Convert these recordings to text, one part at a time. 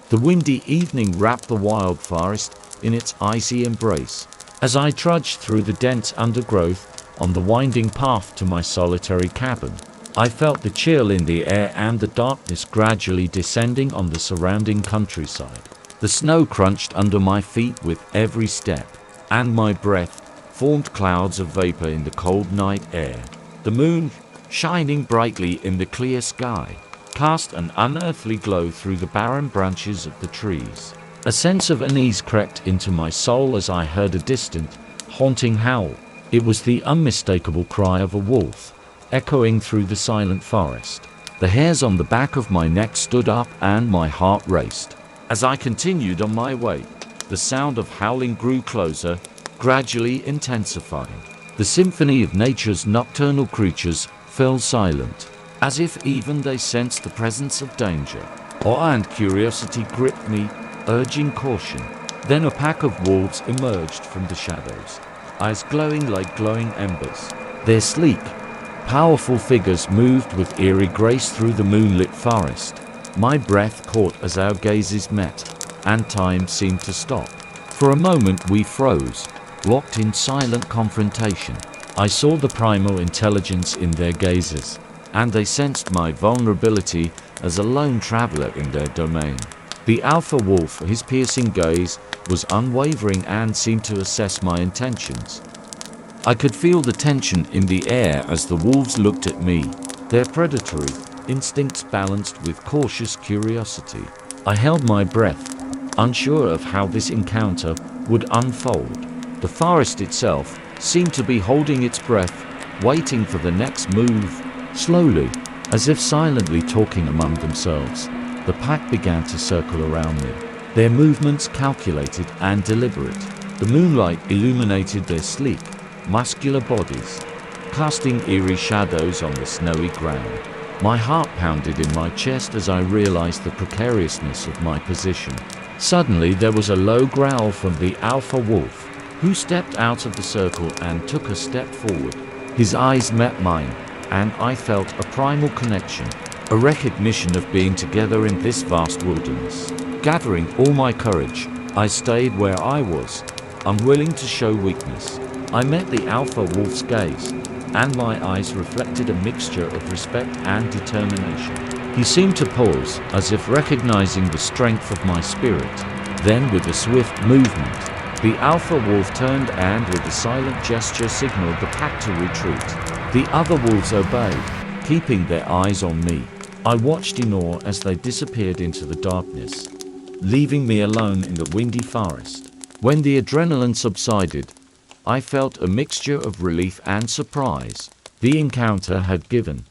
The windy evening wrapped the wild forest in its icy embrace. As I trudged through the dense undergrowth on the winding path to my solitary cabin, I felt the chill in the air and the darkness gradually descending on the surrounding countryside. The snow crunched under my feet with every step, and my breath formed clouds of vapor in the cold night air. The moon, shining brightly in the clear sky, cast an unearthly glow through the barren branches of the trees. A sense of unease crept into my soul as I heard a distant, haunting howl. It was the unmistakable cry of a wolf, echoing through the silent forest. The hairs on the back of my neck stood up and my heart raced. As I continued on my way, the sound of howling grew closer, gradually intensifying. The symphony of nature's nocturnal creatures fell silent, as if even they sensed the presence of danger. Awe and curiosity gripped me, urging caution. Then a pack of wolves emerged from the shadows, eyes glowing like glowing embers. Their sleek, powerful figures moved with eerie grace through the moonlit forest. My breath caught as our gazes met, and time seemed to stop. For a moment we froze, locked in silent confrontation. I saw the primal intelligence in their gazes, and they sensed my vulnerability as a lone traveler in their domain. The alpha wolf, his piercing gaze, was unwavering and seemed to assess my intentions. I could feel the tension in the air as the wolves looked at me, their predatory instincts balanced with cautious curiosity. I held my breath, unsure of how this encounter would unfold. The forest itself seemed to be holding its breath, waiting for the next move. Slowly, as if silently talking among themselves, the pack began to circle around me, their movements calculated and deliberate. The moonlight illuminated their sleek, muscular bodies, casting eerie shadows on the snowy ground. My heart pounded in my chest as I realized the precariousness of my position. Suddenly there was a low growl from the alpha wolf, who stepped out of the circle and took a step forward. His eyes met mine, and I felt a primal connection, a recognition of being together in this vast wilderness. Gathering all my courage, I stayed where I was, unwilling to show weakness. I met the alpha wolf's gaze, and my eyes reflected a mixture of respect and determination. He seemed to pause, as if recognizing the strength of my spirit. Then, with a swift movement, the alpha wolf turned and with a silent gesture signaled the pack to retreat. The other wolves obeyed, keeping their eyes on me. I watched in awe as they disappeared into the darkness, leaving me alone in the windy forest. When the adrenaline subsided, I felt a mixture of relief and surprise. The encounter had given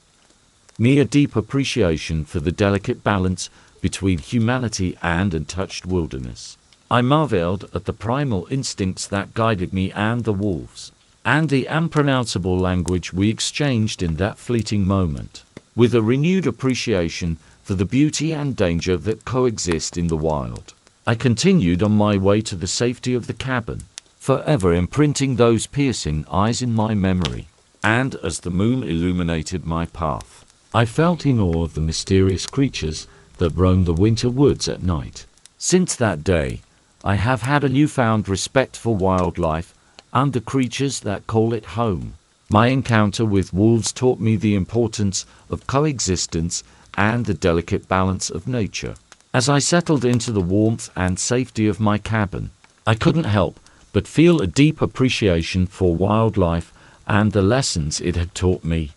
me a deep appreciation for the delicate balance between humanity and untouched wilderness. I marveled at the primal instincts that guided me and the wolves, and the unpronounceable language we exchanged in that fleeting moment. With a renewed appreciation for the beauty and danger that coexist in the wild, I continued on my way to the safety of the cabin, forever imprinting those piercing eyes in my memory. And as the moon illuminated my path, I felt in awe of the mysterious creatures that roam the winter woods at night. Since that day, I have had a newfound respect for wildlife and the creatures that call it home. My encounter with wolves taught me the importance of coexistence and the delicate balance of nature. As I settled into the warmth and safety of my cabin, I couldn't help but feel a deep appreciation for wildlife and the lessons it had taught me.